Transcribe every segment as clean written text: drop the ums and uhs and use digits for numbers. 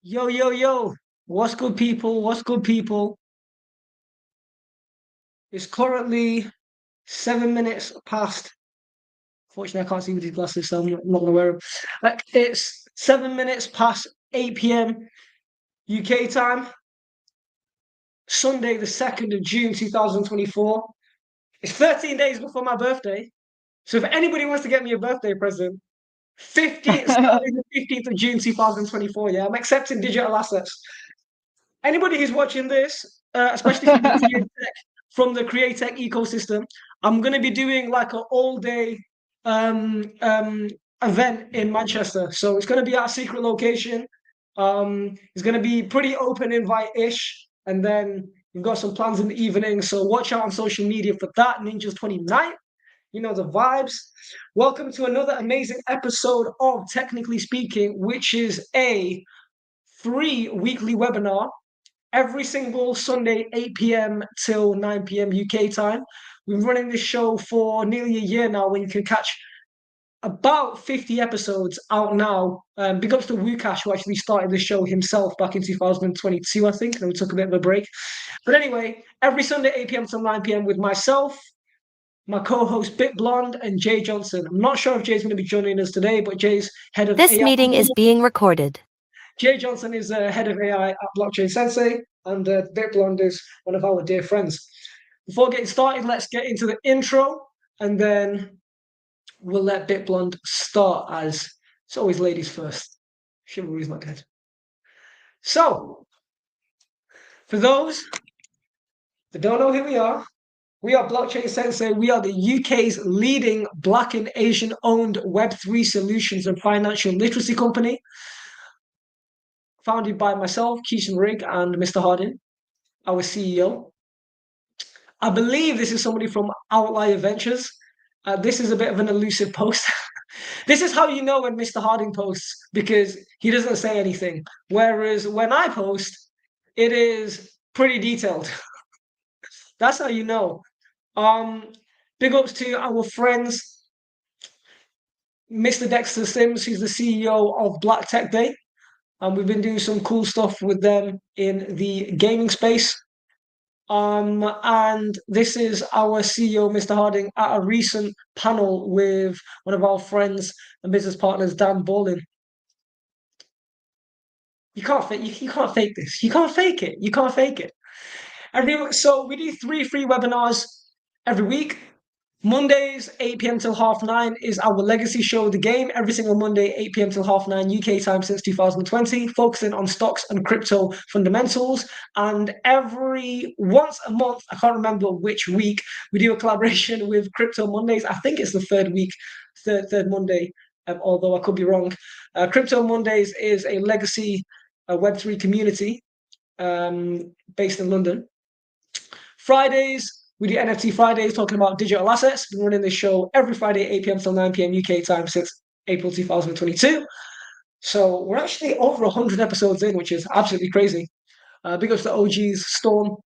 Yo, yo, yo. What's good, people? What's good, people? It's currently 7 minutes past. Fortunately, I can't see with these glasses, so I'm not gonna wear them. It's 7 minutes past 8 p.m. UK time, Sunday, the 2nd of June, 2024. It's 13 days before my birthday. So if anybody wants to get me a birthday present, 15th, Saturday, the 15th of June, 2024. Yeah, I'm accepting digital assets. Anybody who's watching this, especially from the creator ecosystem, I'm going to be doing like an all day um, um, event in Manchester. So it's going to be at a secret location. It's going to be pretty open invite ish. And then we've got some plans in the evening. So watch out on social media for that. Ninjas 29. You know the vibes. Welcome to another amazing episode of Technically Speaking, which is a free weekly webinar every single Sunday, 8 p.m. till 9 p.m. UK time. We've been running this show for nearly a year now, when you can catch about 50 episodes out now. Big ups to Wukash, who actually started the show himself back in 2022, I think, and we took a bit of a break. But anyway, every Sunday, 8 p.m. till 9 p.m. with myself, my co-host Bit Blonde, and Jay Johnson. I'm not sure if Jay's going to be joining us today, but Jay's head of This AI. meeting is being recorded. Jay Johnson is head of AI at Blockchain Sensei, and Bit Blonde is one of our dear friends. Before getting started, let's get into the intro, and then we'll let Bit Blonde start, as it's always ladies first. Chivalry's not dead. So, for those that don't know who we are Blockchain Sensei. We are the UK's leading Black and Asian owned Web3 solutions and financial literacy company, founded by myself, Keishan Rigg, and Mr. Harding, our CEO. I believe this is somebody from Outlier Ventures. This is a bit of an elusive post. This is how you know when Mr. Harding posts, because he doesn't say anything. Whereas when I post, it is pretty detailed. That's how you know. Um, Big ups to our friends, Mr. Dexter Sims, who's the CEO of Black Tech Day. And we've been doing some cool stuff with them in the gaming space. And this is our CEO, Mr. Harding, at a recent panel with one of our friends and business partners, Dan Bowling. You can't fake. You can't fake this. You can't fake it. You can't fake it. So we do 3 free webinars every week. Mondays, 8 p.m. till 9:30 is our legacy show, The Game. Every single Monday, 8 p.m. till 9:30 UK time since 2020, focusing on stocks and crypto fundamentals. And every once a month, I can't remember which week, we do a collaboration with Crypto Mondays. I think it's the third week, third Monday, although I could be wrong. Crypto Mondays is a legacy Web3 community based in London. Fridays, we do NFT Fridays, talking about digital assets. Been running this show every Friday, 8 p.m. till 9 p.m. UK time since April 2022. So we're actually over 100 episodes in, which is absolutely crazy. Big ups to OG's Storm,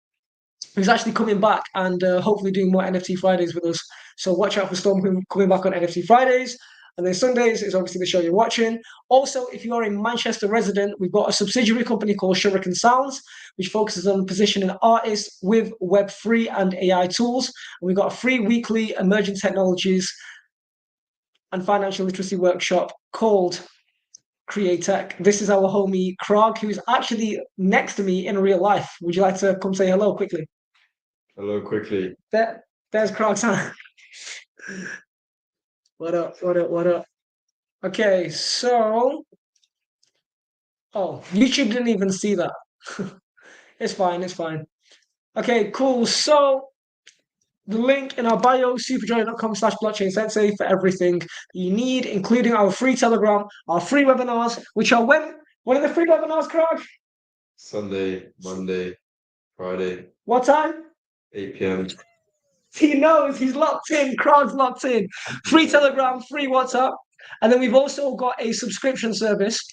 who's actually coming back and hopefully doing more NFT Fridays with us. So watch out for Storm coming back on NFT Fridays. And then Sundays is obviously the show you're watching. Also, if you're a Manchester resident, we've got a subsidiary company called Shuriken Sounds, which focuses on positioning artists with Web3 and AI tools. And we've got a free weekly emerging technologies and financial literacy workshop called Create Tech. This is our homie Krog, who's actually next to me in real life. Would you like to come say hello quickly? Hello, quickly. There's Krog's hand. What up? What up? What up? Okay, so YouTube didn't even see that. It's fine. It's fine. Okay, cool. So the link in our bio, superjoy.com/blockchain sensei, for everything you need, including our free Telegram, our free webinars, which are when are the free webinars, Krog? Sunday, Monday, Friday, What time? 8 p.m. He knows, he's locked in. Krog's locked in. Free Telegram, free WhatsApp. And then we've also got a subscription service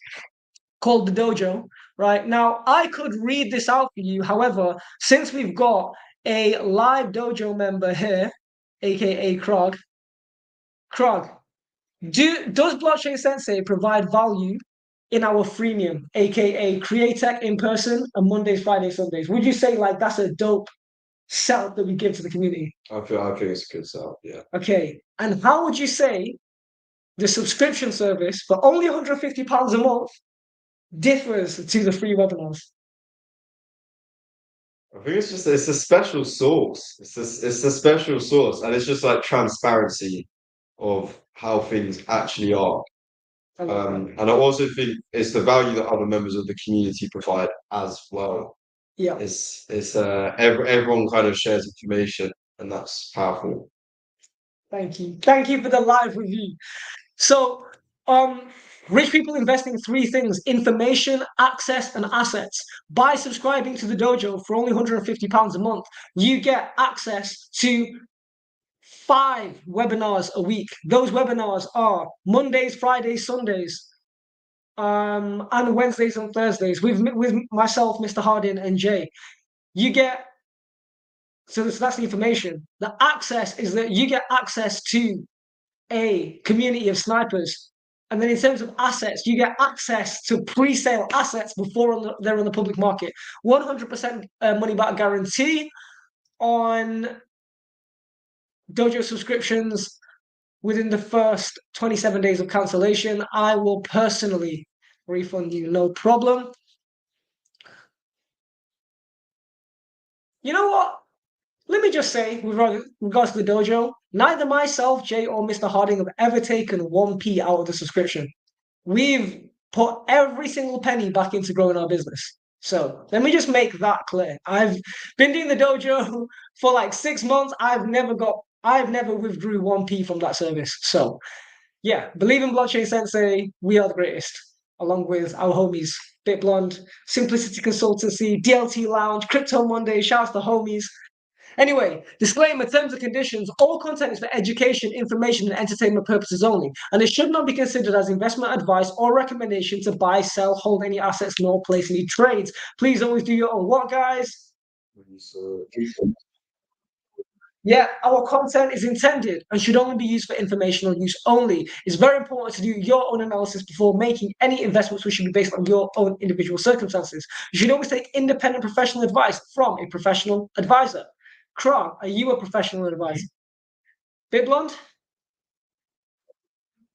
called the Dojo. Right now, I could read this out for you. However, since we've got a live Dojo member here, aka Krog, does Blockchain Sensei provide value in our freemium, aka Create Tech in person and Mondays, Fridays, Sundays. Would you say like that's a dope setup that we give to the community? I think it's a good setup. Yeah. Okay. And how would you say the subscription service for only £150 a month differs to the free webinars? I think it's a special sauce. It's a special sauce, and it's just like transparency of how things actually are. I love that. And I also think it's the value that other members of the community provide as well. Yeah. Everyone kind of shares information, and that's powerful. Thank you. Thank you for the live review. So, rich people invest in three things: information, access, and assets. By subscribing to the dojo for only £150 a month, you get access to 5 webinars a week. Those webinars are Mondays, Fridays, Sundays, and Wednesdays and Thursdays with myself, Mr. Hardin, and Jay. You get so that's the information. The access is that you get access to a community of snipers. And then in terms of assets, you get access to pre-sale assets before they're on the public market. 100% money back guarantee on dojo subscriptions within the first 27 days of cancellation. I will personally refund you, no problem. You know what? Let me just say, with regards to the dojo, neither myself, Jay, or Mr. Harding have ever taken 1p out of the subscription. We've put every single penny back into growing our business. So let me just make that clear. I've been doing the dojo for like 6 months. I've never withdrew 1p from that service. So yeah, believe in blockchain Sensei. We are the greatest, along with our homies, Bit Blonde, Simplicity Consultancy, DLT Lounge, Crypto Monday. Shouts to homies. Anyway, disclaimer, terms and conditions, all content is for education, information, and entertainment purposes only, and it should not be considered as investment advice or recommendation to buy, sell, hold any assets, nor place any trades. Please always do your own work, guys. Yeah, our content is intended and should only be used for informational use only. It's very important to do your own analysis before making any investments, which should be based on your own individual circumstances. You should always take independent professional advice from a professional advisor. Kron, are you a professional advisor? Bit Blonde?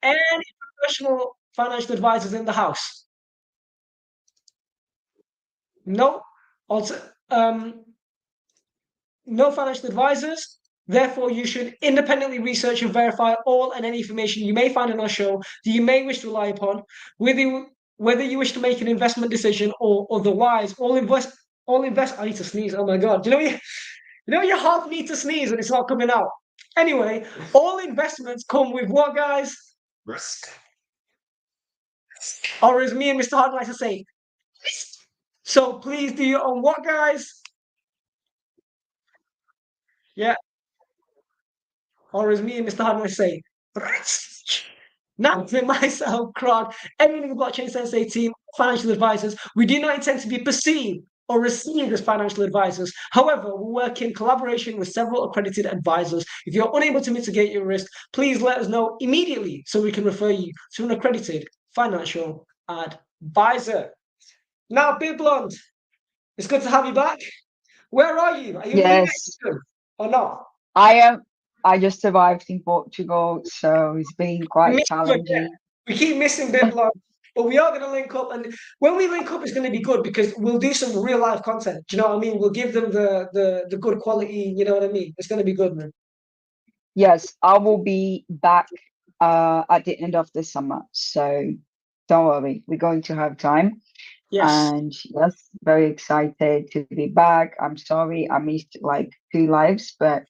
Any professional financial advisors in the house? No. Also, no financial advisors. Therefore, you should independently research and verify all and any information you may find on our show that you may wish to rely upon, whether you wish to make an investment decision or otherwise. All invest. I need to sneeze. Oh my god! You half need to sneeze and it's not coming out. Anyway, all investments come with what, guys? Risk. Or as me and Mr. Hard like to say, risk. So please do your own what, guys? Yeah. Or as me and Mr. Hard like to say, risk. Now, for myself, Krog, everything the Blockchain Sensei team, financial advisors, we do not intend to be perceived or received as financial advisors. However, we work in collaboration with several accredited advisors. If you're unable to mitigate your risk, please let us know immediately so we can refer you to an accredited financial advisor. Now, Big Blonde, it's good to have you back. Where are you? Are you in Yes, Mexico or not? I am. I just survived in Portugal, so it's been quite Me too, yeah. challenging. We keep missing Big Blonde, but we are going to link up. And when we link up, it's going to be good because we'll do some real life content. Do you know what I mean? We'll give them the good quality. You know what I mean? It's going to be good, man. Yes, I will be back at the end of the summer, so don't worry, we're going to have time. Yes. And yes, very excited to be back. I'm sorry I missed like 2 lives, but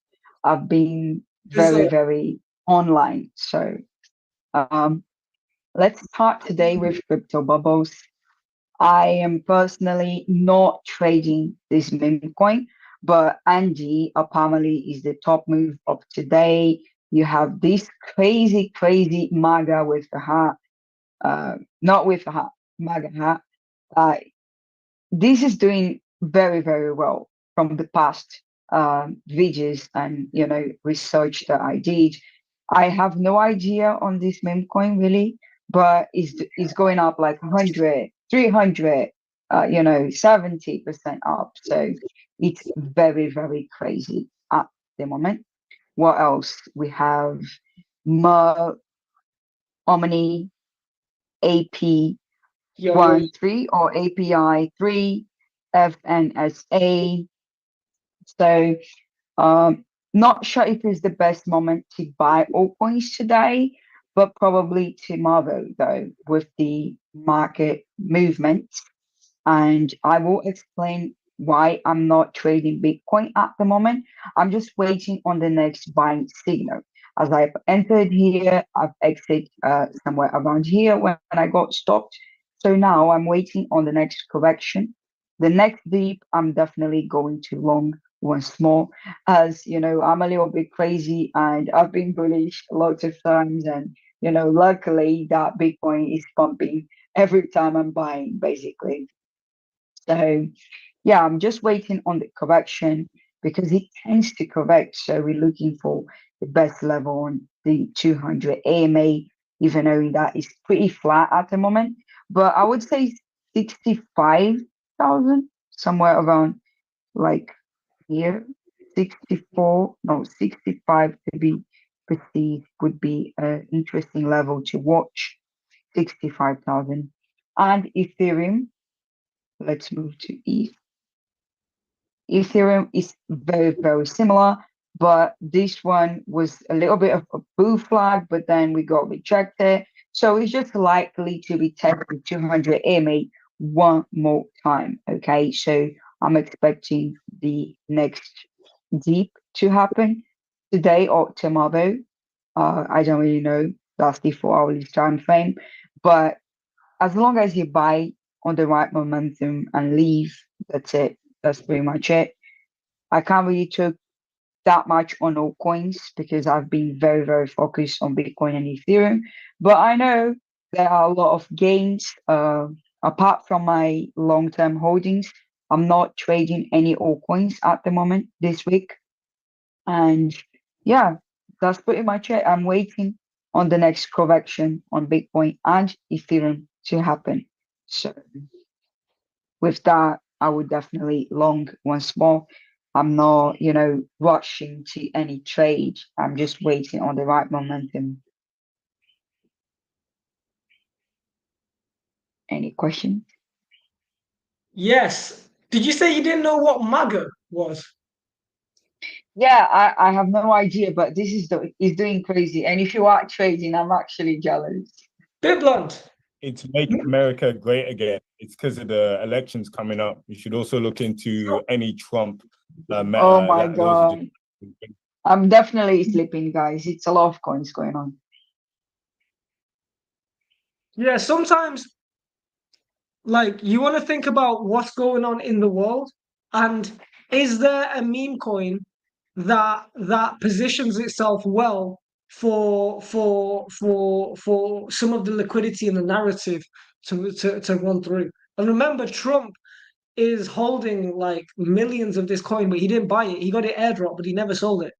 I've been very online. So let's start today with crypto bubbles. I am personally not trading this meme coin, but Andy apparently is the top move of today. You have this crazy MAGA with the hat, not with the hat, MAGA hat. This is doing very well from the past videos and research that I did. I have no idea on this meme coin really. but it's going up like 100, 300, 70% up. So it's very, very crazy at the moment. What else? We have Mer, Omni, AP Yo, 1.3 or API 3, FNSA. So not sure if it's the best moment to buy altcoins today, but probably tomorrow though, with the market movement. And I will explain why I'm not trading Bitcoin at the moment. I'm just waiting on the next buying signal. As I've entered here, I've exited somewhere around here when I got stopped. So now I'm waiting on the next correction. The next dip, I'm definitely going to long once more. As you know, I'm a little bit crazy and I've been bullish lots of times. And luckily that Bitcoin is pumping every time I'm buying, basically. So yeah, I'm just waiting on the correction because it tends to correct. So we're looking for the best level on the 200 AMA, even though that is pretty flat at the moment. But I would say 65,000, somewhere around like here, 64, no, 65 to be precise would be an interesting level to watch. 65,000. And Ethereum, let's move to ETH. Ethereum is very, very similar, but this one was a little bit of a blue flag, but then we got rejected. So it's just likely to be tested 200 MA one more time. Okay, so I'm expecting the next dip to happen today or tomorrow. I don't really know. That's the 4 hourly time frame, but as long as you buy on the right momentum and leave, that's it. That's pretty much it. I can't really talk that much on altcoins because I've been very, very focused on Bitcoin and Ethereum. But I know there are a lot of gains. Apart from my long-term holdings, I'm not trading any altcoins at the moment this week. And yeah, that's pretty much it. I'm waiting on the next correction on Bitcoin and Ethereum to happen. So with that, I would definitely long once more. I'm not, rushing to any trade. I'm just waiting on the right momentum. Any questions? yes. Did you say you didn't know what MAGA was? Yeah, I have no idea, but this is doing crazy. And if you are trading, I'm actually jealous. Bit blunt. It's Make America Great Again. It's because of the elections coming up. You should also look into any Trump. Oh my Those are just. God. I'm definitely sleeping, guys. It's a lot of coins going on. Yeah, sometimes like you want to think about what's going on in the world, and is there a meme coin that positions itself well for some of the liquidity in the narrative to run through? And remember, Trump is holding like millions of this coin, but he didn't buy it. He got it airdrop, but he never sold it.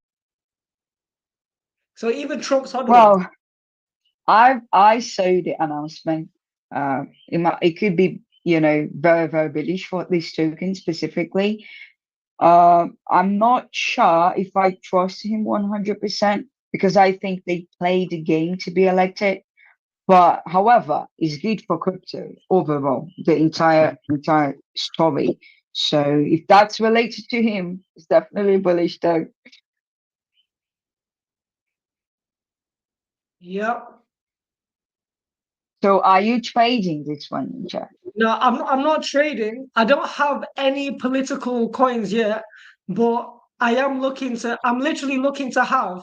So even Trump's hodling it. Well, I saw the announcement. It could be, very, very bullish for this token specifically. I'm not sure if I trust him 100% because I think they play the game to be elected. But however, it's good for crypto overall, the entire story. So if that's related to him, it's definitely bullish though. Yep. So are you trading this one, Jack? No, I'm not trading. I don't have any political coins yet, but I'm literally looking to have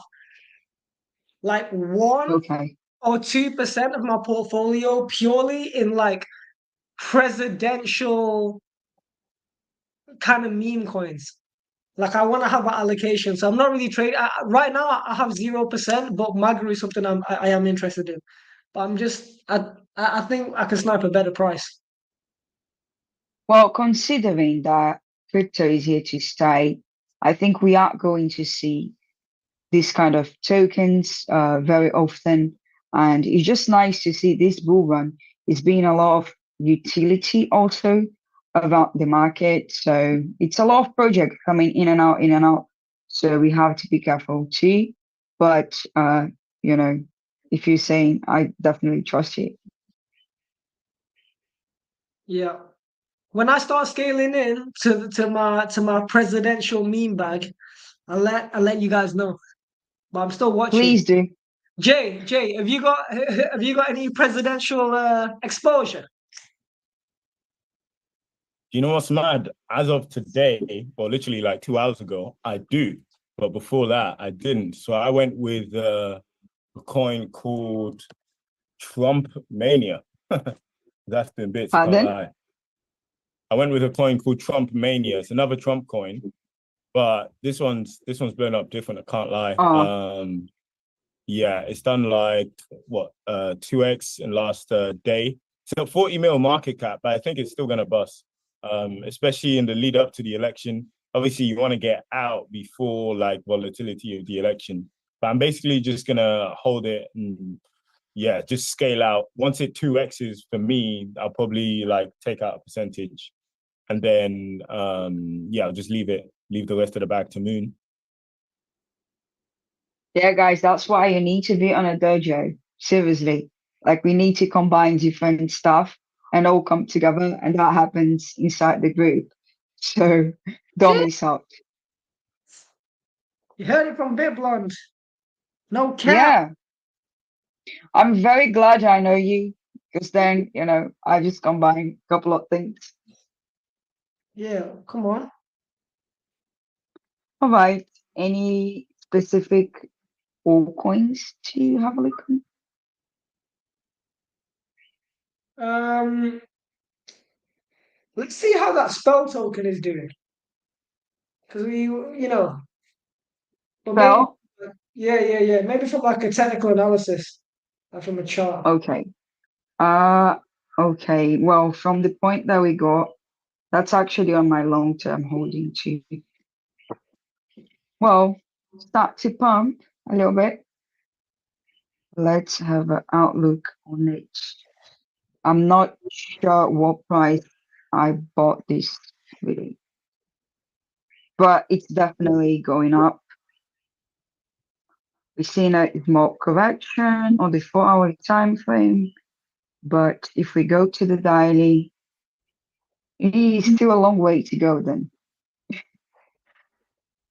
like 1 or 2% Okay. of my portfolio purely in like presidential kind of meme coins. Like I want to have an allocation, so I'm not really trading right now. I have 0%, but Magri is something I am interested in. But I think I can snipe a better price. Well, considering that crypto is here to stay, I think we are going to see this kind of tokens very often. And it's just nice to see this bull run. It's been a lot of utility also about the market. So it's a lot of projects coming in and out, in and out. So we have to be careful too. But you know, if you're saying, I definitely trust you. Yeah. When I start scaling in to my presidential meme bag, I'll let you guys know. But I'm still watching. Please do. Jay, have you got any presidential exposure? You know what's mad? As of today, or literally like 2 hours ago, I do. But before that, I didn't. So I went with a coin called Trump Mania. That's been bits, I can't Pardon? lie. I went with a coin called Trump Mania. It's another Trump coin, but this one's blown up different, I can't lie. Yeah, it's done like what 2x in last day. So 40 mil market cap, but I think it's still gonna bust. Especially in the lead up to the election. Obviously, you want to get out before like volatility of the election. But I'm basically just gonna hold it and yeah, just scale out. Once it 2x's for me, I'll probably like take out a percentage. And then yeah, I'll just leave the rest of the bag to Moon. Yeah, guys, that's why you need to be on a dojo. Seriously. Like we need to combine different stuff and all come together, and that happens inside the group. So don't miss out. You heard it from Bit Blonde. No cap. Yeah. I'm very glad I know you because then, I just combine a couple of things. Yeah, come on. All right. Any specific altcoins to have a look on? Let's see how that spell token is doing. Because but maybe, Well, yeah. Maybe from like a technical analysis, from a chart. okay. Okay. Well, from the point that we got, that's actually on my long-term holding too. Well, start to pump a little bit. Let's have an outlook on it. I'm not sure what price I bought this really, but it's definitely going up. We've seen a small correction on the 4-hour time frame, but if we go to the daily, it is still a long way to go then.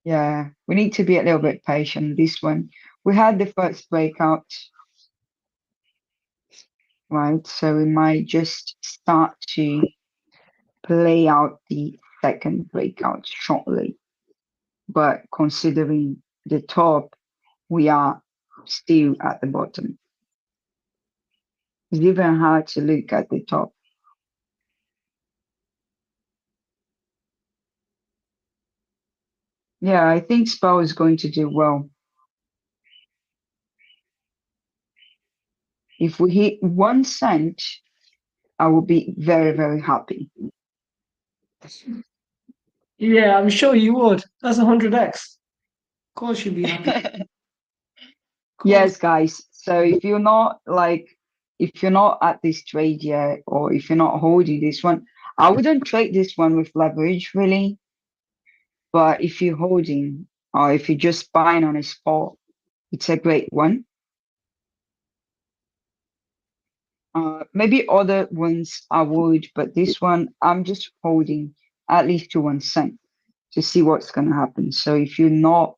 Yeah, we need to be a little bit patient. This one, we had the first breakout, right? So we might just start to play out the second breakout shortly. But considering the top, we are still at the bottom. It's even hard to look at the top. Yeah, I think SPO is going to do well. If we hit 1 cent, I will be very, very happy. Yeah, I'm sure you would. That's 100x. Of course you'd be happy. Yes, guys. So if you're not at this trade yet, or if you're not holding this one, I wouldn't trade this one with leverage really. But if you're holding, or if you're just buying on a spot, it's a great one. Maybe other ones I would, but this one I'm just holding at least to 1 cent to see what's going to happen. So if you're not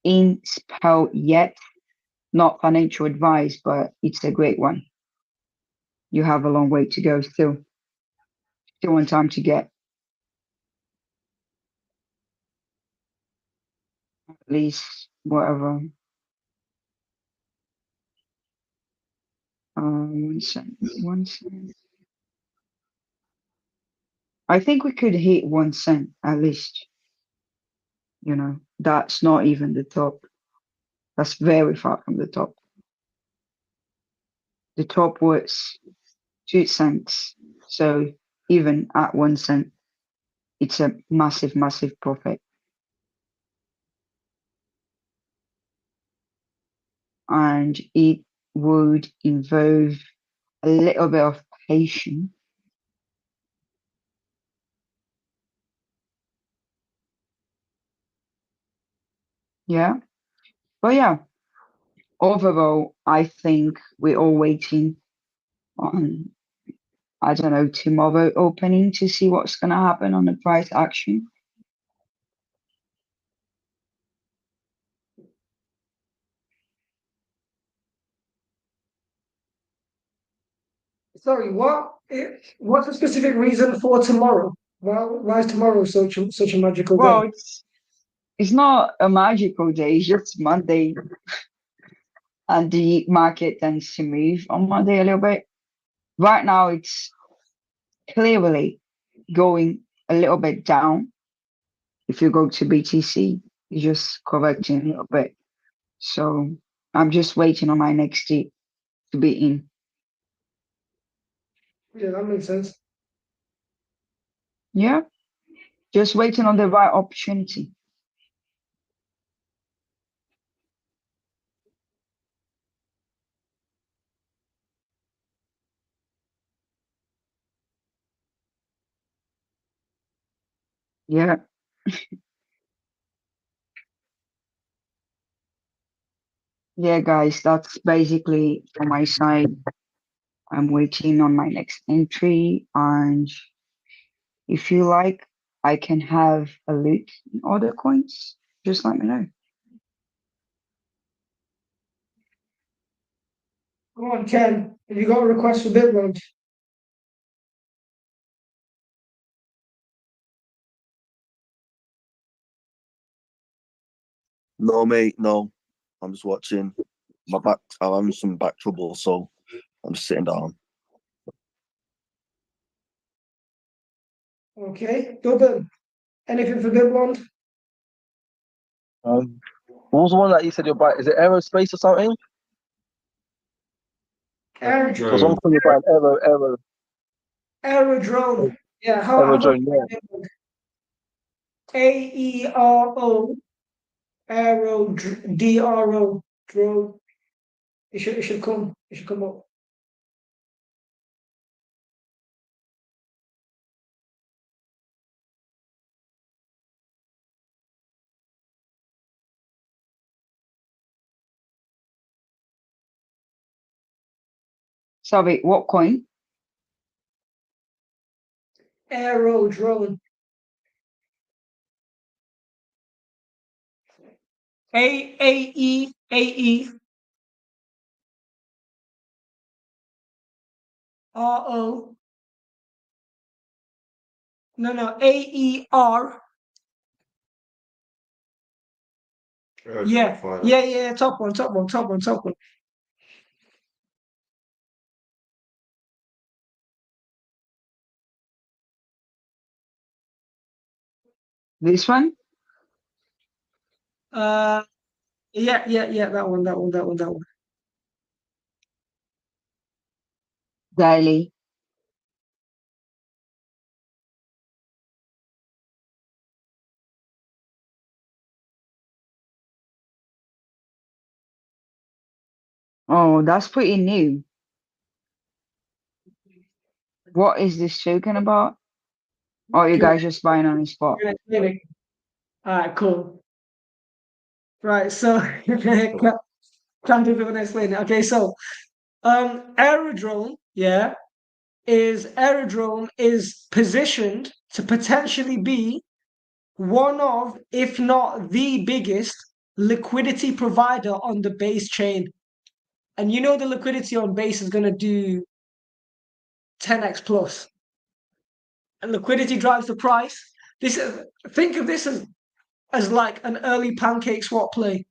in SPO yet, not financial advice, but it's a great one. You have a long way to go still. Still want time to get at least whatever. 1 cent, 1 cent. I think we could hit 1 cent at least. That's not even the top. That's very far from the top. The top was 2 cents. So even at 1 cent, it's a massive, massive profit. And it would involve a little bit of patience. Yeah. But yeah, overall, I think we're all waiting on, I don't know, tomorrow opening to see what's going to happen on the price action. Sorry, what's the specific reason for tomorrow? Why is tomorrow such a magical Well, day? it's not a magical day, it's just Monday, and the market tends to move on Monday a little bit. Right now, it's clearly going a little bit down. If you go to BTC, it's just correcting a little bit. So I'm just waiting on my next dip to be in. Yeah, that makes sense. Yeah, just waiting on the right opportunity. Yeah, yeah, guys, that's basically from my side. I'm waiting on my next entry, and if you like, I can have a look in other coins. Just let me know. Come on, Ken. Have you got a request for bid launch? No, mate, no. I'm just watching. My back, I'm having some back trouble, so I'm just sitting down. Okay, Dublin. Anything for bid launch? What was the one that you said you're buying? Is it aerospace or something? Air, There was one thing you're buying, Aerodrone. Yeah, how about aerodrome, yeah. AERO? Aero DRO drone. It should come. It should come up. Sorry, what coin? Aero drone. AE RO. No, AER. Yeah. Top one. This one? Yeah. That one. Daily. Oh, that's pretty new. What is this token about? Or are you guys just buying on the spot? All right, cool. Right, so can't do it when I explain it. Okay, so aerodrone, yeah, is positioned to potentially be one of, if not the biggest, liquidity provider on the base chain. And you know the liquidity on base is gonna do 10x plus. And liquidity drives the price. Think of this as like an early pancake swap play.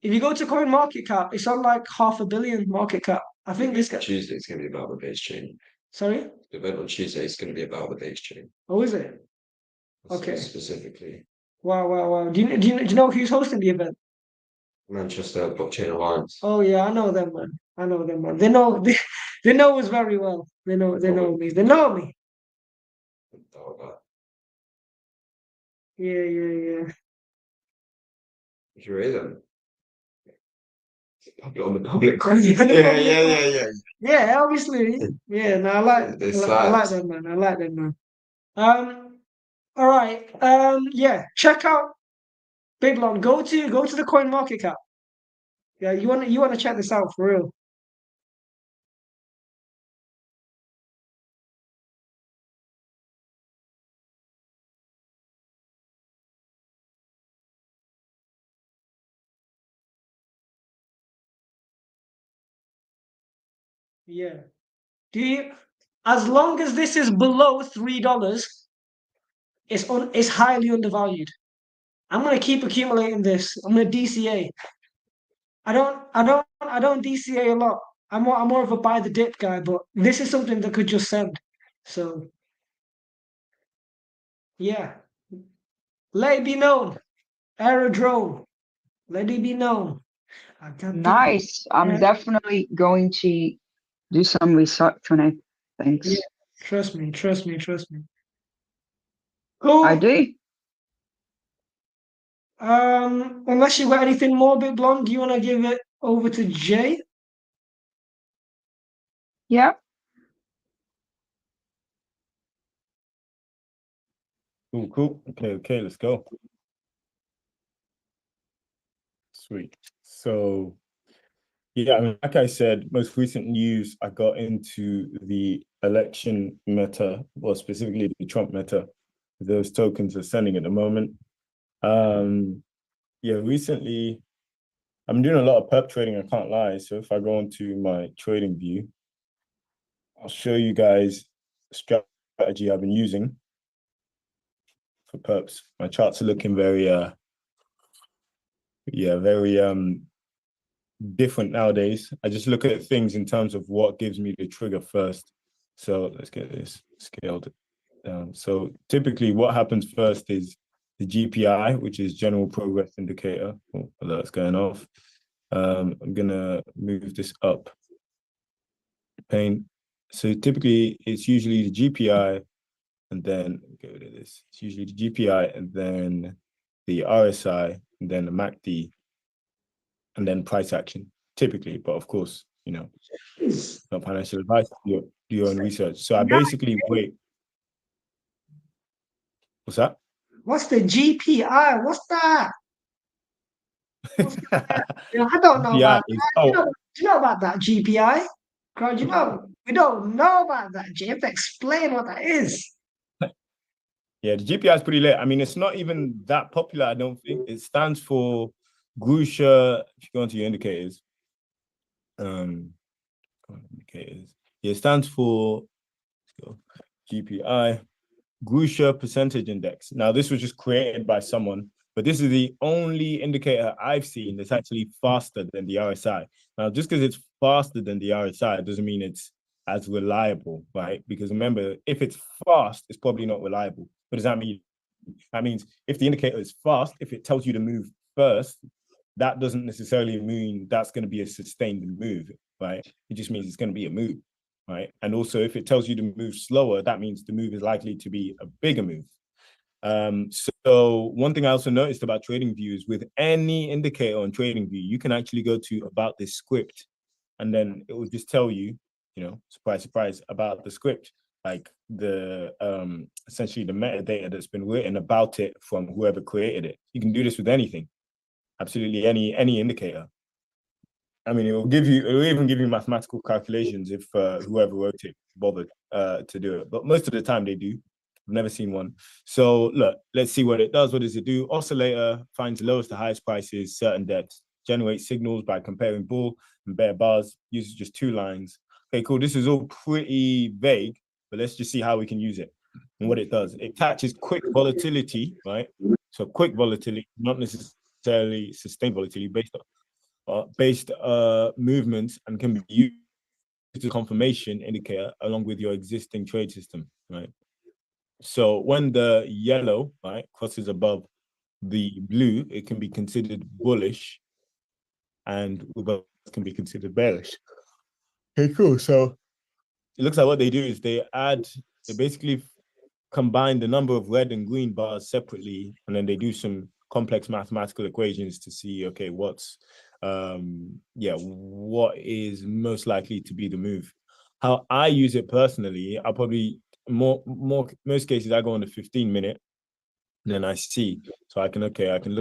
If you go to Coin Market Cap, it's on like 500 million market cap. I think this guy. Tuesday is going to be about the base chain. Sorry? The event on Tuesday is going to be about the base chain. Oh, is it? Okay. Specifically, Wow. Do you know who's hosting the event? Manchester Blockchain Alliance. Oh yeah, I know them, man. They know they know us very well. They know me. They know me. Yeah. If you raise them. On the public. Yeah, obviously. Yeah, no, I like that, man. I like that, man. All right. Yeah, check out Big Lon. Go to the Coin Market Cap. Yeah, you wanna check this out for real. Yeah. As long as this is below $3, it's highly undervalued. I'm gonna keep accumulating this. I'm gonna DCA. I don't DCA a lot. I'm more of a buy the dip guy, but this is something that could just send. So yeah. Let it be known. Aerodrome. Let it be known. I got Nice. I'm definitely going to do some research on it. Thanks. Yeah, trust me. I Cool. do. Unless you got anything more, Big Blonde, do you want to give it over to Jay? Yeah. Cool. Okay, let's go. Sweet. So, yeah, I mean, like I said, most recent news, I got into the election meta, or specifically the Trump meta. Those tokens are sending at the moment. Yeah, recently, I'm doing a lot of perp trading, I can't lie. So if I go into my trading view, I'll show you guys the strategy I've been using for perps. My charts are looking very, very different nowadays. I just look at things in terms of what gives me the trigger first. So let's get this scaled down. So typically what happens first is the GPI, which is general progress indicator. Oh, alert's going off. I'm gonna move this up. Pane. So typically it's usually the GPI and then get rid of this. It's usually the GPI and then the RSI and then the MACD and then price action, typically. But of course, you know, not financial advice, do your own research. So I basically wait. What's that? What's the GPI? What's that? I don't know about that. Do you know about that GPI? God, we don't know about that. You have to explain what that is. Yeah, the GPI is pretty late. I mean, it's not even that popular, I don't think. It stands for Grusha. If you go into your indicators, indicators. Yeah, it stands for GPI, Grusha Percentage Index. Now, this was just created by someone, but this is the only indicator I've seen that's actually faster than the RSI. Now, just because it's faster than the RSI doesn't mean it's as reliable, right? Because remember, if it's fast, it's probably not reliable. What does that mean? That means if the indicator is fast, if it tells you to move first, that doesn't necessarily mean that's going to be a sustained move, right? It just means it's going to be a move, right? And also, if it tells you to move slower, that means the move is likely to be a bigger move. So one thing I also noticed about TradingView is with any indicator on TradingView, you can actually go to about this script, and then it will just tell you, you know, surprise, about the script, like the essentially the metadata that's been written about it from whoever created it. You can do this with anything, absolutely any indicator. I mean, it will even give you mathematical calculations if whoever wrote it bothered to do it. But most of the time they do. I've never seen one. So look, let's see what it does. What does it do? Oscillator finds the lowest to highest prices, certain depths, generates signals by comparing bull and bear bars, uses just 2 lines. Okay, cool. This is all pretty vague, but let's just see how we can use it and what it does. It catches quick volatility, right? So quick volatility, not necessarily sustained volatility, based movements, and can be used as a confirmation indicator along with your existing trade system, right? So when the yellow, right, crosses above the blue, it can be considered bullish, and reverse can be considered bearish. Okay, cool. So it looks like what they do is they basically combine the number of red and green bars separately, and then they do some complex mathematical equations to see, okay, what's yeah, what is most likely to be the move. How I use it personally, I'll probably most cases I go on the 15-minute, and then I see. So I can look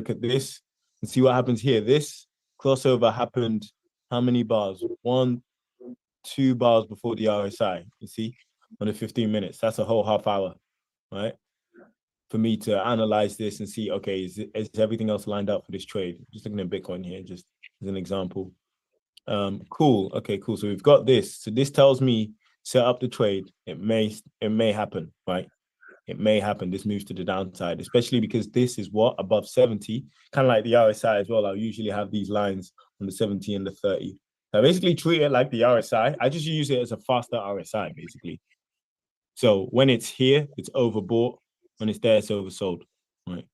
at this and see what happens here. This crossover happened how many bars? 1, 2 bars before the RSI, you see, on the 15 minutes. That's a whole half hour, right? For me to analyze this and see, okay, is everything else lined up for this trade? Just looking at Bitcoin here, just as an example. Cool. Okay, cool. So we've got this. So this tells me set up the trade. It may happen, right? It may happen. This moves to the downside, especially because this is what above 70, kind of like the RSI as well. I'll usually have these lines on the 70 and the 30. So I basically treat it like the RSI. I just use it as a faster RSI, basically. So when it's here, it's overbought. When it's there, it's oversold, right?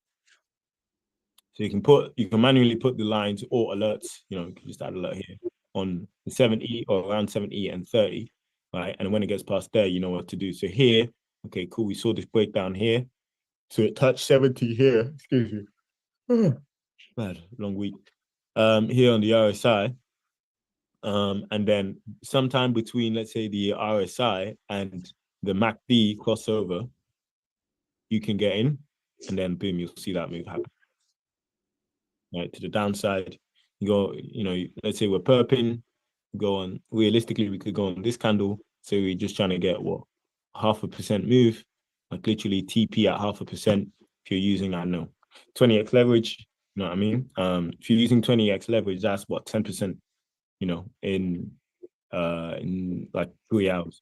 So you can manually put the lines or alerts, you can just add alert here on the 70 or around 70 and 30, right? And when it gets past there, you know what to do. So here, okay, cool. We saw this breakdown here. So it touched 70 here. Excuse me. Bad, long week. Here on the RSI. And then sometime between, let's say, the RSI and the MACD crossover, you can get in, and then boom, you'll see that move happen. Right, to the downside, you go, let's say we're perping, realistically, we could go on this candle. So we're just trying to get what, 0.5% move, like literally TP at 0.5%. If you're using, I don't know, 20x leverage, you know what I mean? If you're using 20x leverage, that's what, 10%, in like 3 hours.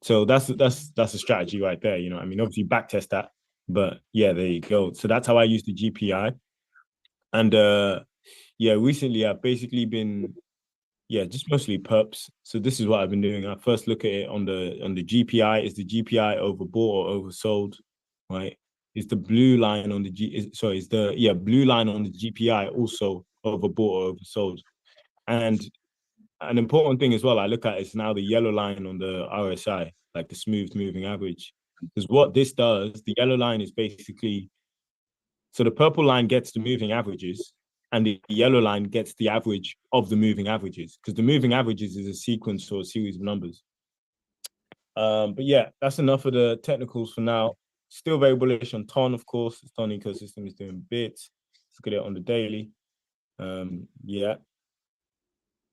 So that's a strategy right there, I mean, obviously back test that, but yeah, there you go. So that's how I use the GPI. And yeah, recently I've basically been, just mostly perps. So this is what I've been doing. I first look at it on the GPI. Is the GPI overbought or oversold? Right? Is the blue line on the blue line on the GPI also overbought or oversold? And an important thing as well I look at is now the yellow line on the RSI, like the smooth moving average. Because what this does, the yellow line is basically, so the purple line gets the moving averages, and the yellow line gets the average of the moving averages, because the moving averages is a sequence or a series of numbers. But yeah, that's enough of the technicals for now. Still very bullish on TON, of course. The TON ecosystem is doing bits. Let's look at it on the daily. Yeah,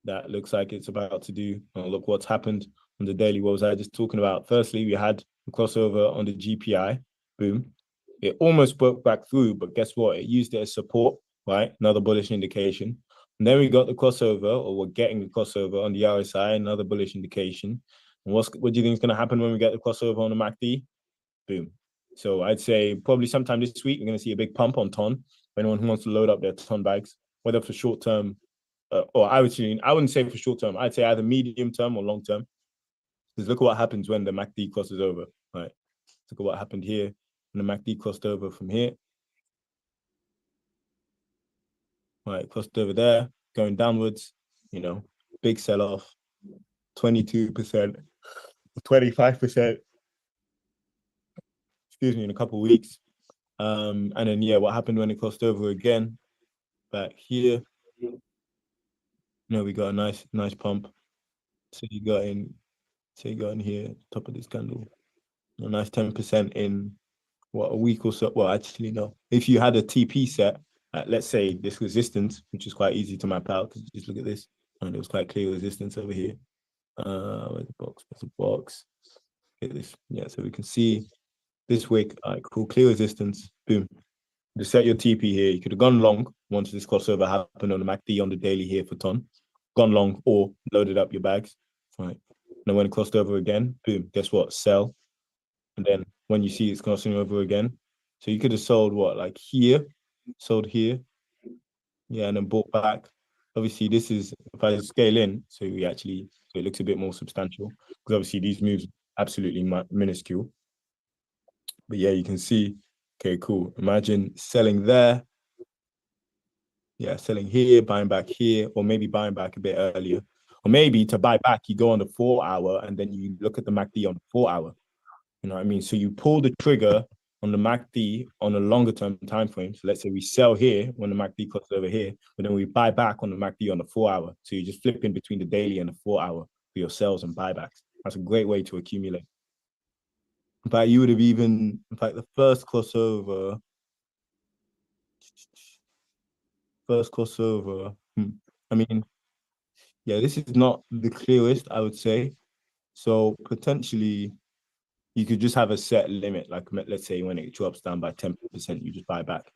that looks like it's about to do. Look what's happened on the daily. What was I just talking about? Firstly, we had a crossover on the GPI. Boom. It almost broke back through, but guess what? It used it as support, right? Another bullish indication. And then we got the crossover, or we're getting the crossover on the RSI, another bullish indication. And what do you think is going to happen when we get the crossover on the MACD? Boom. So I'd say probably sometime this week, we're going to see a big pump on TON for anyone who wants to load up their TON bags, whether for short term, or I wouldn't say for short term. I'd say either medium term or long term. Because look at what happens when the MACD crosses over, right? Look at what happened here. And the MACD crossed over from here. Right, crossed over there, going downwards, big sell-off, 22%, 25%, excuse me, in a couple of weeks. And then, yeah, what happened when it crossed over again? Back here, we got a nice pump. So you got in here, top of this candle, a nice 10% in a week or so. Well, actually, no. If you had a TP set at, let's say, this resistance, which is quite easy to map out, because just look at this, and it was quite clear resistance over here. Where's the box? Where's the box? Get this. Yeah, so we can see this wick. All right, cool. Clear resistance. Boom. Just set your TP here. You could have gone long once this crossover happened on the MACD on the daily here for TON. Gone long or loaded up your bags. All right. And then when it crossed over again, boom. Guess what? Sell. And then when you see it's crossing over again, so you could have sold like here, sold here, yeah, and then bought back. Obviously, this is, if I scale in, so it looks a bit more substantial, because obviously these moves absolutely minuscule. But yeah, you can see, okay, cool. Imagine selling there, yeah, selling here, buying back here, or maybe buying back a bit earlier. Or maybe to buy back, you go on the 4 hour and then you look at the MACD on the 4 hour. You know what I mean? So you pull the trigger on the MACD on a longer term time frame. So let's say we sell here when the MACD crosses over here, but then we buy back on the MACD on the 4 hour. So you just flip in between the daily and the 4 hour for your sales and buybacks. That's a great way to accumulate. In fact, you would have even, in fact, the first crossover, I mean, yeah, this is not the clearest, I would say. So potentially you could just have a set limit, like let's say when it drops down by 10%, you just buy back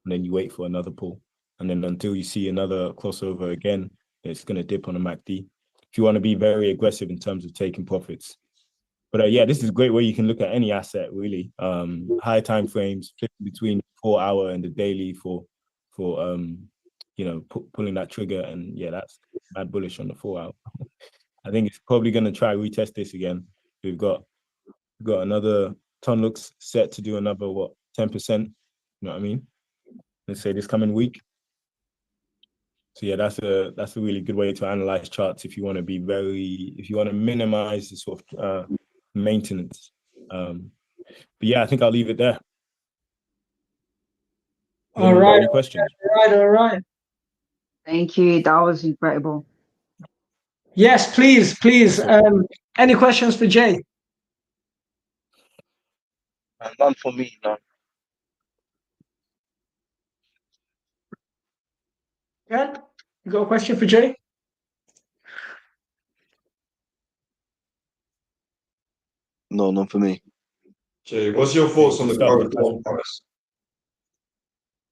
and then you wait for another pull. And then until you see another crossover again, it's going to dip on the MACD. If you want to be very aggressive in terms of taking profits. But yeah, this is a great way you can look at any asset, really. High time frames, between 4 hour and the daily for pulling that trigger. And yeah, that's mad bullish on the 4 hour. I think it's probably going to try retest this again. We've got another ton looks set to do another 10%. You know what I mean? Let's say this coming week. So yeah, that's a really good way to analyze charts if you want to minimize the sort of maintenance. But yeah, I think I'll leave it there. All right. Any questions? All right. Thank you. That was incredible. Yes, please. Any questions for Jay? None for me, no. Yeah, you got a question for Jay? No, none for me. Jay, what's your thoughts on the current Tom price?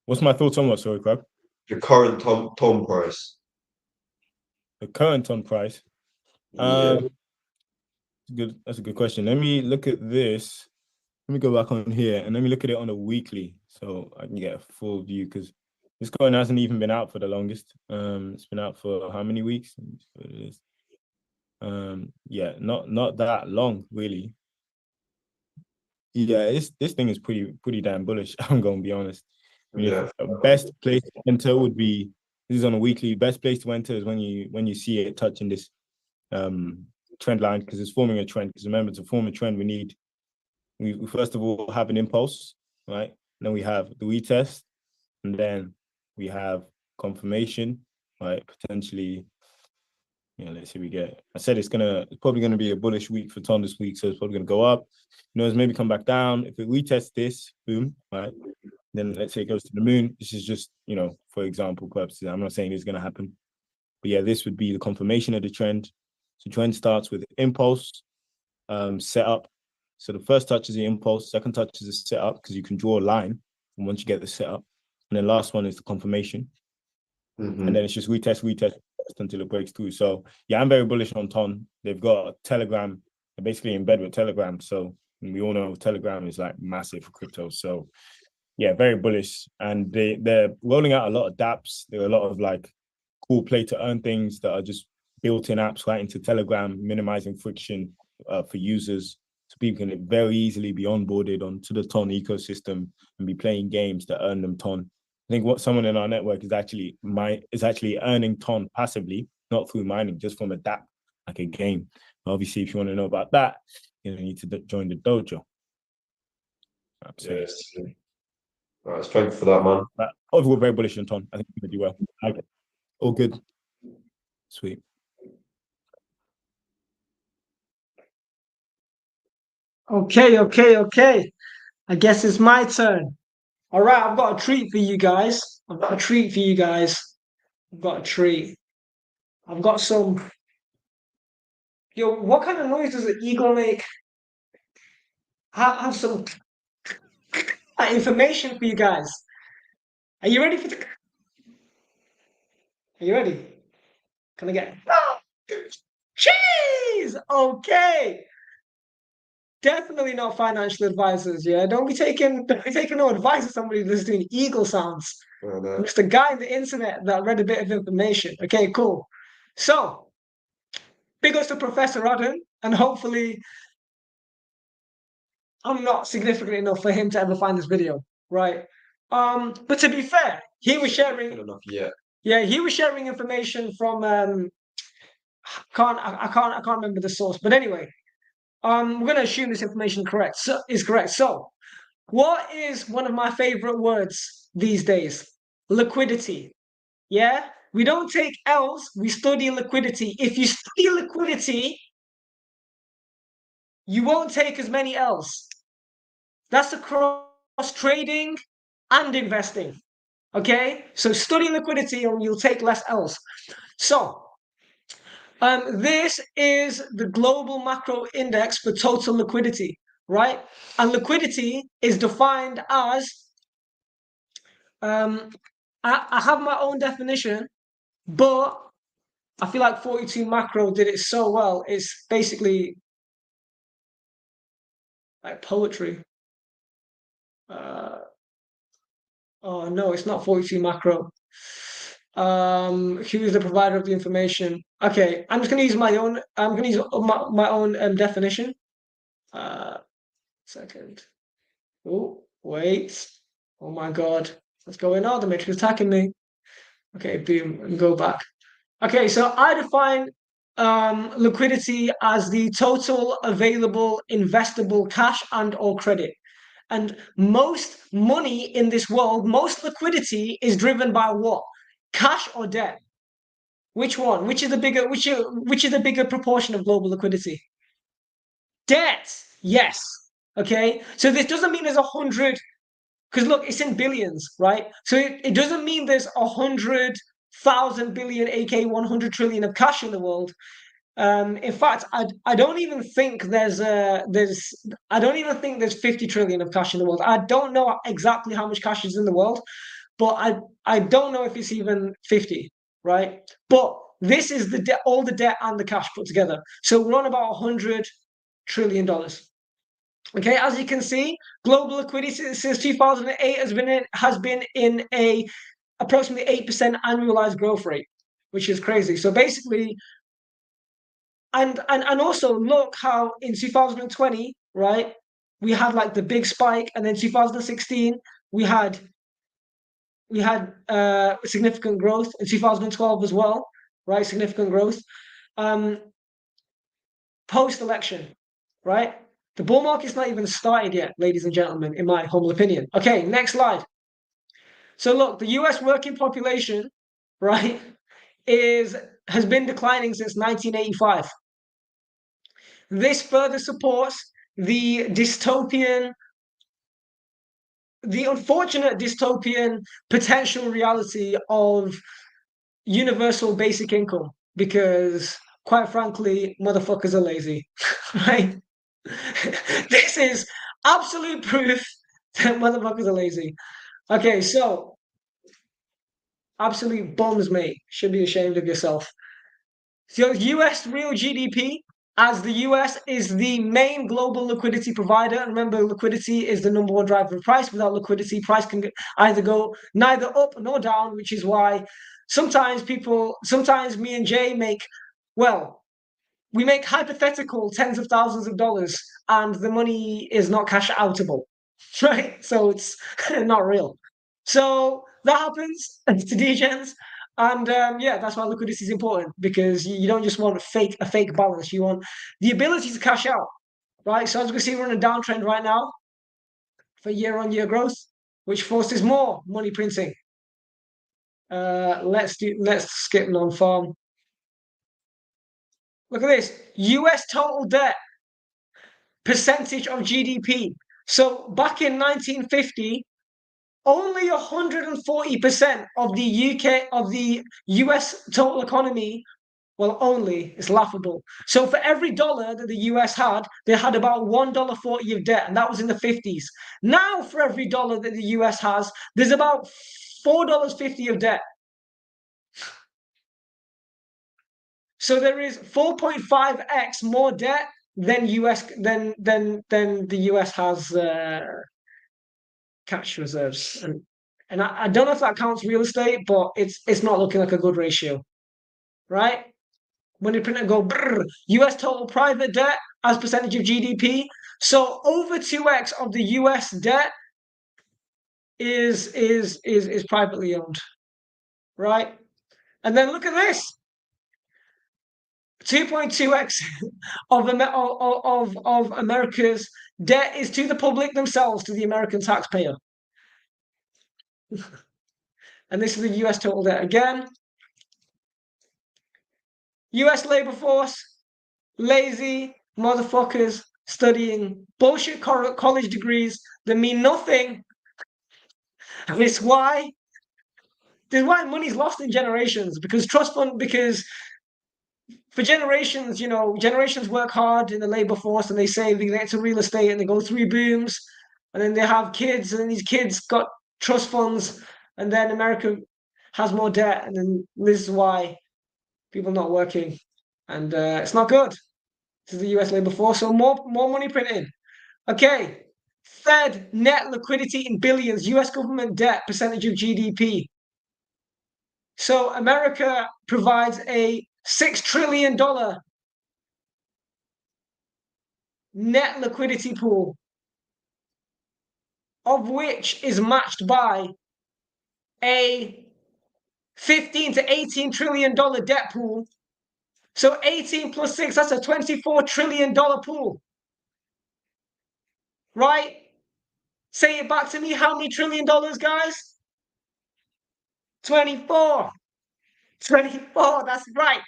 What's my thoughts on what, sorry, Crab? The current Tom price. The current Tom price? Yeah. That's a good question. Let me look at this. Let me go back on here and let me look at it on a weekly so I can get a full view, because this coin hasn't even been out for the longest. It's been out for how many weeks? It is. Yeah, not that long, really. Yeah, this thing is pretty damn bullish. I'm gonna be honest. I mean, Yeah. best place to enter would be, this is on a weekly. Best place to enter is when you see it touching this trend line, because it's forming a trend. Because remember, to form a trend, we first of all have an impulse, right? Then we have the retest, and then we have confirmation, right? Potentially, let's see, I said it's probably gonna be a bullish week for Tom this week, so it's probably gonna go up. It's maybe come back down. If it retests this, boom, right? Then let's say it goes to the moon. This is just, for example purposes. I'm not saying it's gonna happen, but yeah, this would be the confirmation of the trend. So trend starts with impulse, setup. So the first touch is the impulse, second touch is the setup, because you can draw a line and once you get the setup. And then last one is the confirmation. Mm-hmm. And then it's just retest until it breaks through. So yeah, I'm very bullish on Ton. They've got a Telegram. They're basically in bed with Telegram. So we all know Telegram is like massive for crypto. So yeah, very bullish. And they're rolling out a lot of dApps. There are a lot of like cool play to earn things that are just built-in apps right into Telegram, minimizing friction for users. So people can very easily be onboarded onto the Ton ecosystem and be playing games that earn them Ton. I think what someone in our network is actually earning Ton passively, not through mining, just from a dApp, like a game. Obviously, if you want to know about that, you need to join the dojo. Yes. All right, thank you for that, man. But overall, very bullish on Ton. I think he's going to do well. I like it. All good. Sweet. Okay. I guess it's my turn. All right, I've got a treat for you guys. I've got some. Yo, what kind of noise does an eagle make? I have some information for you guys. Are you ready for the? Are you ready? Can I get? Cheese. Okay. Definitely not financial advisors. Yeah, don't be taking no advice of somebody that's doing eagle sounds. Oh, no. I'm just a guy on the internet that read a bit of information. Okay, cool. So, big ups to Professor Rodden, and hopefully, I'm not significant enough for him to ever find this video, right? But to be fair, he was sharing. Enough yet. Yeah, he was sharing information from. I can't remember the source, but anyway. We're going to assume this information is correct. So What is one of my favorite words these days? Liquidity. Yeah? We don't take L's, we study liquidity. If you study liquidity, you won't take as many L's. That's across trading and investing. Okay? So study liquidity and you'll take less L's. So, this is the global macro index for total liquidity, right? And liquidity is defined as, I have my own definition, but I feel like 42 macro did it so well. It's basically like poetry. Oh no, it's not 42 macro. Who is the provider of the information? Okay, I'm just gonna use my own. I'm gonna use my own definition. Second. Oh, wait. Oh my God. What's going on? The matrix is attacking me. Okay, boom, and go back. Okay, so I define liquidity as the total available investable cash and or credit. And most money in this world, most liquidity is driven by what? Cash or debt? Which one? Which is the bigger which is the bigger proportion of global liquidity? Debt. Yes. Okay. So this doesn't mean there's 100, because look, it's in billions, right? So it doesn't mean there's 100,000 billion, aka 100 trillion of cash in the world. In fact, I don't even think there's I don't even think there's 50 trillion of cash in the world. I don't know exactly how much cash is in the world, but I don't know if it's even 50, right? But this is the debt, all the debt and the cash put together. So we're on about $100 trillion. Okay, as you can see, global liquidity since 2008 has been in a approximately 8% annualized growth rate, which is crazy. So basically, and also look how in 2020, right, we had like the big spike, and then 2016 we had significant growth in 2012 as well, right? Significant growth. Post-election, right? The bull market's not even started yet, ladies and gentlemen, in my humble opinion. Okay, next slide. So look, the US working population, right, has been declining since 1985. This further supports the unfortunate dystopian potential reality of universal basic income, because quite frankly, motherfuckers are lazy, right? This is absolute proof that motherfuckers are lazy. Okay, so absolute bums, mate. Should be ashamed of yourself. So US real GDP, as the US is the main global liquidity provider. Remember, liquidity is the number one driver of price. Without liquidity, price can either go neither up nor down, which is why sometimes me and Jay we make hypothetical tens of thousands of dollars, and the money is not cash outable, right? So it's not real. So that happens to degens, and yeah, that's why liquidity is important, because you don't just want a fake balance. You want the ability to cash out, right? So as we can see, we're in a downtrend right now for year-on-year growth, which forces more money printing. Let's skip non-farm. Look at this. US total debt percentage of GDP. So back in 1950, only 140% of the US total economy, well, only, it's laughable. So for every dollar that the US had, they had about $1.40 of debt, and that was in the 50s. Now, for every dollar that the US has, there's about $4.50 of debt. So there is 4.5x more debt than the US has cash reserves, and I don't know if that counts real estate, but it's not looking like a good ratio, right? When you print and go brrr, US total private debt as percentage of GDP, so over 2x of the US debt is privately owned, right? And then look at this. 2.2x of America's debt is to the public themselves, to the American taxpayer. And this is the US total debt again. US labor force, lazy motherfuckers studying bullshit college degrees that mean nothing. And it's why money's lost in generations, because trust fund, because for generations, generations work hard in the labor force and they save, they get into real estate and they go through booms, and then they have kids, and then these kids got trust funds, and then America has more debt, and then this is why people are not working, and it's not good. This is the US labor force, so more money printing. Okay, Fed net liquidity in billions, US government debt percentage of GDP. So America provides a $6 trillion net liquidity pool, of which is matched by a $15 to $18 trillion debt pool. So 18 plus 6, that's a $24 trillion pool. Right? Say it back to me. How many trillion dollars, guys? 24. 24, that's right.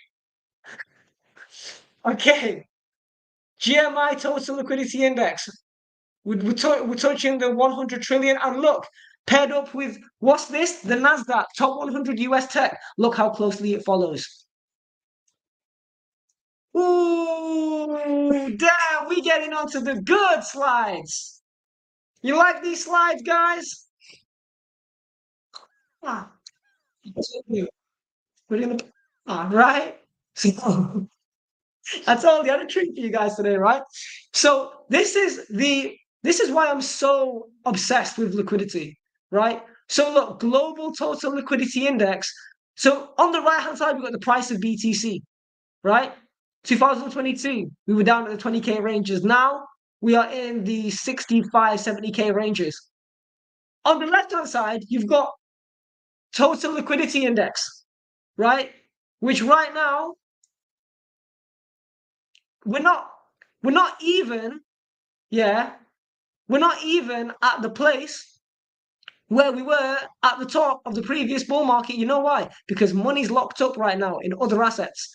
Okay. GMI total liquidity index. We're touching the 100 trillion. And look, paired up with, what's this? The NASDAQ, top 100 US tech. Look how closely it follows. Ooh, damn, we getting onto the good slides. You like these slides, guys? Ah, right? So, I told you I had a treat for you guys today, right? So this is why I'm so obsessed with liquidity, right? So look, global total liquidity index. So on the right hand side, we've got the price of BTC, right? 2022, we were down at the 20K ranges. Now we are in the 65, 70K ranges. On the left hand side, you've got total liquidity index, right? Which right now we're not even, yeah, we're not even at the place where we were at the top of the previous bull market. You know why? Because money's locked up right now in other assets,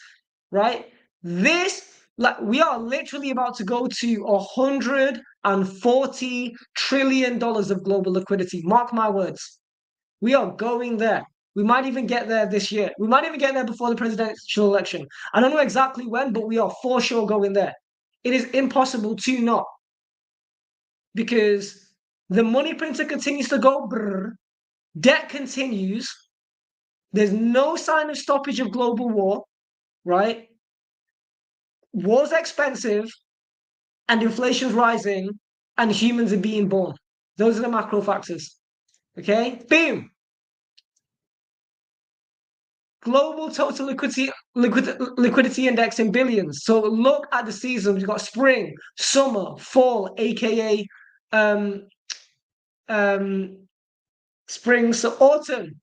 right? We are literally about to go to $140 trillion of global liquidity. Mark my words. We are going there. We might even get there this year. We might even get there before the presidential election. I don't know exactly when, but we are for sure going there. It is impossible to not, because the money printer continues to go brrr, debt continues, there's no sign of stoppage of global war, right? War's expensive, and inflation's rising, and humans are being born. Those are the macro factors. Okay? Boom! Global total liquidity index in billions. So look at the seasons. We've got spring, summer, fall, aka spring, so autumn,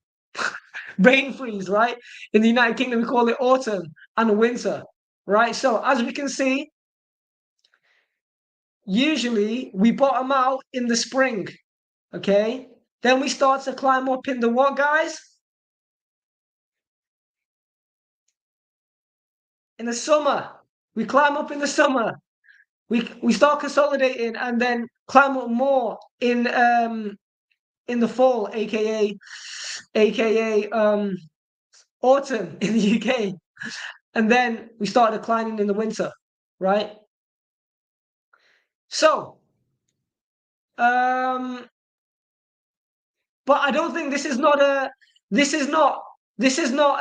rain freeze, right? In the United Kingdom, we call it autumn and winter, right? So as we can see, usually we bottom out in the spring, okay? Then we start to climb up in the what, guys? In the summer. We climb up in the summer. We start consolidating and then climb up more in the fall, aka autumn in the UK, and then we start declining in the winter, right? So, but I don't think this is not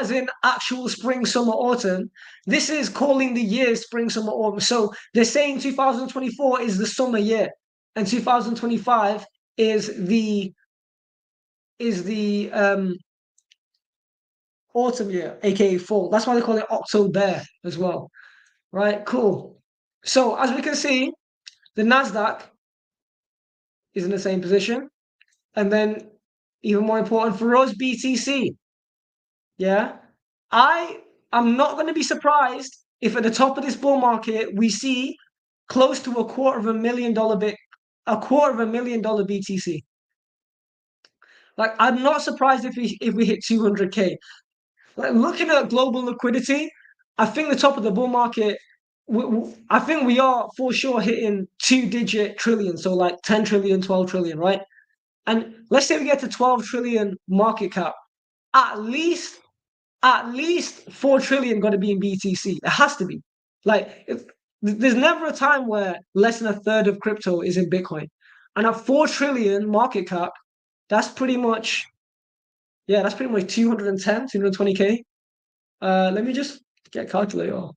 as in actual spring, summer, autumn. This is calling the year spring, summer, autumn. So they're saying 2024 is the summer year, and 2025 is the autumn year, aka fall. That's why they call it October as well, right? Cool. So as we can see, the Nasdaq is in the same position, and then even more important for us, BTC. Yeah, I am not going to be surprised if at the top of this bull market we see close to $250,000 BTC. Like, I'm not surprised if we hit 200K. Like, looking at global liquidity, I think the top of the bull market, I think we are for sure hitting 2-digit trillion, so like 10 trillion, 12 trillion, right? And let's say we get to 12 trillion market cap, at least 4 trillion got to be in BTC. It has to be. Like, there's never a time where less than a third of crypto is in Bitcoin. And at 4 trillion market cap, that's pretty much 210, 220K. Let me just get a calculator.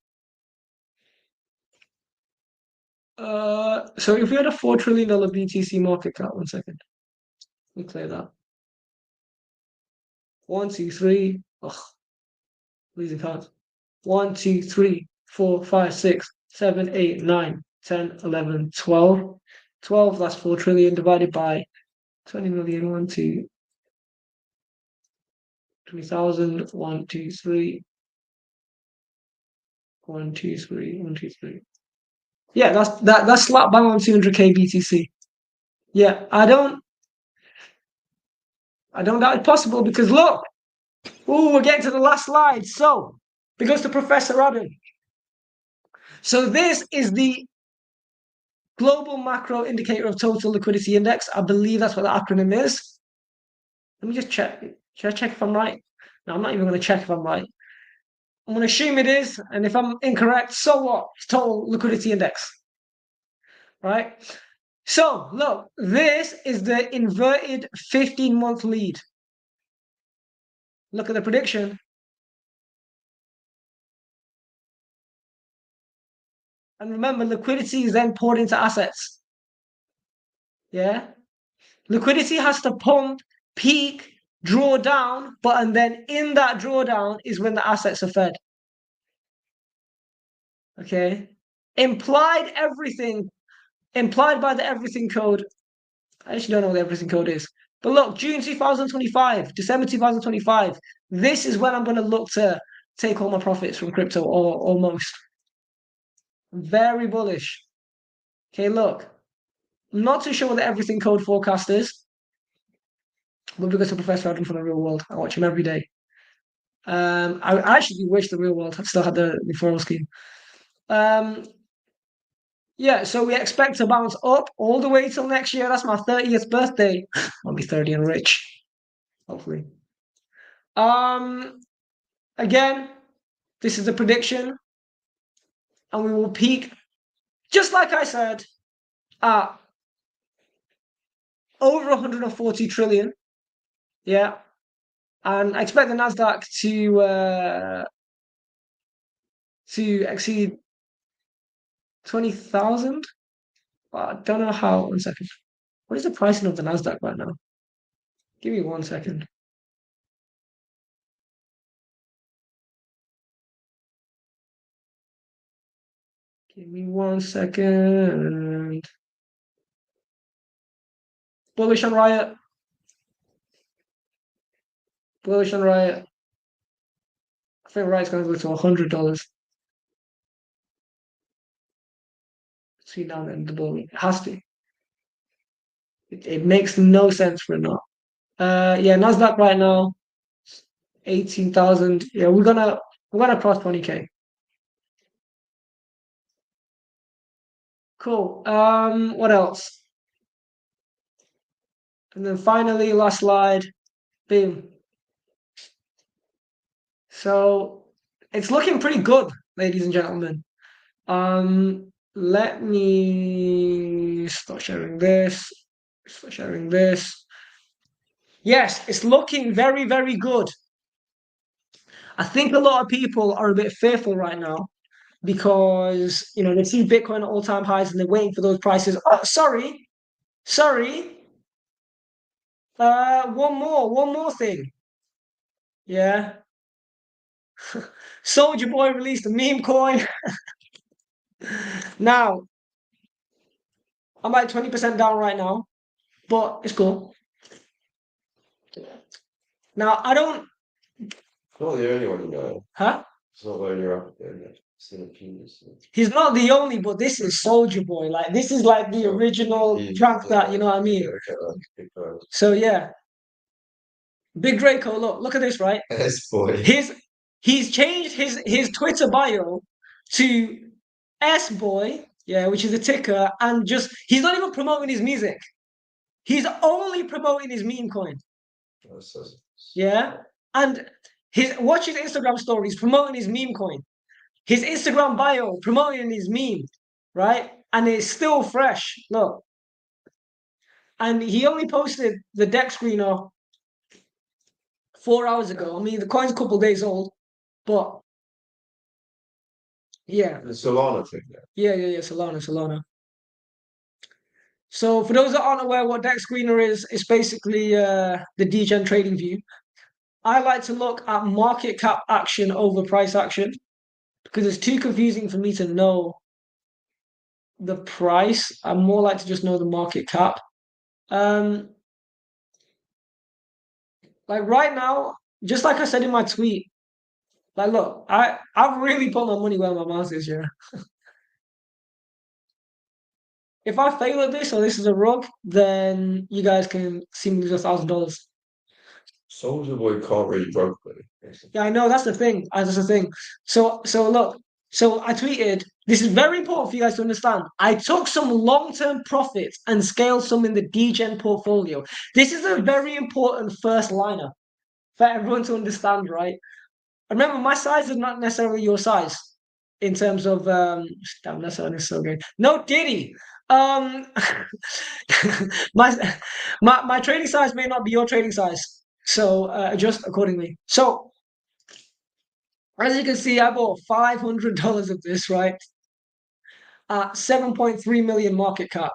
So if we had a $4 trillion BTC market cap, 1 second. Let me clear that. 1, 2, 3. Ugh. Losing count. 1, 2, 3, 4, 5, 6, 7, 8, 9, 10, 11, 12. 12, that's 4 trillion divided by 20 million. 1, 2, 20,000. 1, 2, 3. 1, 2, 3. 1, 2, 3. Yeah, that's slap bang on 200K BTC. Yeah, I don't doubt it's possible because look, we're getting to the last slide. So, because to Professor Adam. So this is the global macro indicator of total liquidity index. I believe that's what the acronym is. Let me just check. Should I check if I'm right? No, I'm not even going to check if I'm right. I'm going to assume it is, and if I'm incorrect, so what? It's total liquidity index, right? So look, this is the inverted 15-month lead. Look at the prediction. And remember, liquidity is then poured into assets. Yeah? Liquidity has to pump, peak, draw down, and then in that drawdown is when the assets are fed. Okay? Implied by the everything code. I actually don't know what the everything code is. But look, June 2025, December 2025, this is when I'm going to look to take all my profits from crypto, or almost. Very bullish. Okay, look. I'm not too sure what the everything code forecast is. But because of Professor Adam from the real world, I watch him every day. I actually wish the real world had still had the referral scheme. Yeah, so we expect to bounce up all the way till next year. That's my 30th birthday. I'll be 30 and rich, hopefully. Again, this is a prediction, and we will peak, just like I said, at over 140 trillion. Yeah, and I expect the Nasdaq to exceed 20,000. I don't know how. 1 second. What is the pricing of the Nasdaq right now? Give me 1 second. Give me 1 second. Bullish on Riot. Bullish on Riot. I think Riot's going to go to $100. See down in the bull. It has to. It makes no sense for it not. Yeah, Nasdaq right now, 18,000. Yeah, we're gonna cross 20K. Cool. What else? And then finally, last slide. Boom. So it's looking pretty good, ladies and gentlemen. Let me start sharing this. Start sharing this. Yes, it's looking very, very good. I think a lot of people are a bit fearful right now because they see Bitcoin at all-time highs and they're waiting for those prices. Oh, sorry. One more thing. Yeah. Soulja Boy released a meme coin. Now, I'm like 20% down right now, but it's cool. Now, I don't. Not the only one, you know. Huh? It's not the only rapper doing it. He's not the only, but this is Soulja Boy. Like this is like the original track that, you know what I mean? So yeah. Big Draco, look at this, right? SBOY. He's changed his Twitter bio to SBOY, yeah, which is a ticker, and just he's not even promoting his music. He's only promoting his meme coin. Yeah. And watch his Instagram stories promoting his meme coin. His Instagram bio promoting his meme, right? And it's still fresh. Look. And he only posted the deck screener 4 hours ago. I mean, the coin's a couple days old, but yeah. The Solana thing. Yeah. Solana. So for those that aren't aware what deck screener is, it's basically the degen trading view. I like to look at market cap action over price action because it's too confusing for me to know the price. I more like to just know the market cap. Like right now, just like I said in my tweet, like look, I've really put my money where my mouth is, yeah. If I fail at this or this is a rug, then you guys can see me lose $1,000. Soulja Boy can't really broke money. Yeah, I know that's the thing. That's the thing. So look. So I tweeted. This is very important for you guys to understand. I took some long-term profits and scaled some in the degen portfolio. This is a very important first liner for everyone to understand, right? Remember, my size is not necessarily your size in terms of damn, that's so good. No Diddy. Um my trading size may not be your trading size. So adjust accordingly. So as you can see, I bought $500 of this, right? At 7.3 million market cap.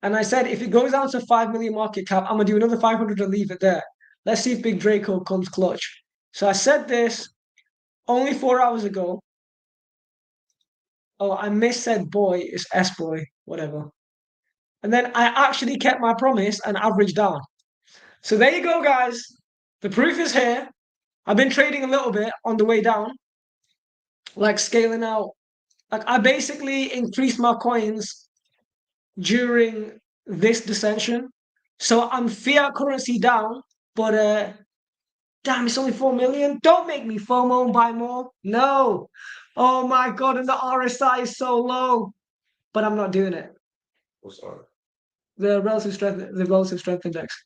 And I said if it goes down to 5 million market cap, I'm gonna do another 500 and leave it there. Let's see if Big Draco comes clutch. So I said this only 4 hours ago. Oh, I missaid boy, it's S-boy, whatever. And then I actually kept my promise and averaged down. So there you go, guys. The proof is here. I've been trading a little bit on the way down, like scaling out. Like I basically increased my coins during this dissension. So I'm fiat currency down, but damn, it's only 4 million. Don't make me FOMO and buy more. No. Oh my god, and the RSI is so low. But I'm not doing it. What's that? The relative strength index.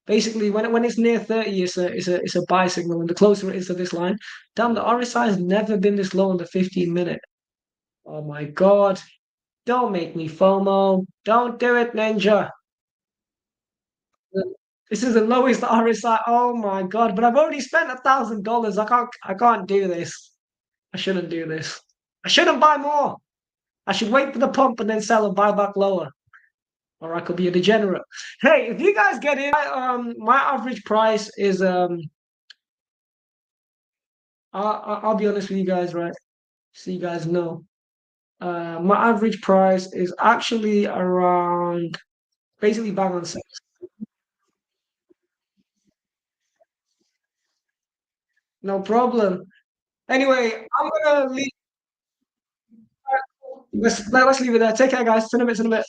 Basically, when it's near 30, it's a buy signal, and the closer it is to this line, damn, the RSI has never been this low in the 15-minute. Oh my god. Don't make me FOMO. Don't do it, Ninja. This is the lowest RSI. Oh my god! But I've already spent $1,000. I can't do this. I shouldn't do this. I shouldn't buy more. I should wait for the pump and then sell and buy back lower. Or I could be a degenerate. Hey, if you guys get in, my average price is I'll be honest with you guys, right? So you guys know. My average price is actually around basically bang on 6. No problem. Anyway, I'm gonna leave. Let's leave it there. Take care, guys. See you in a bit.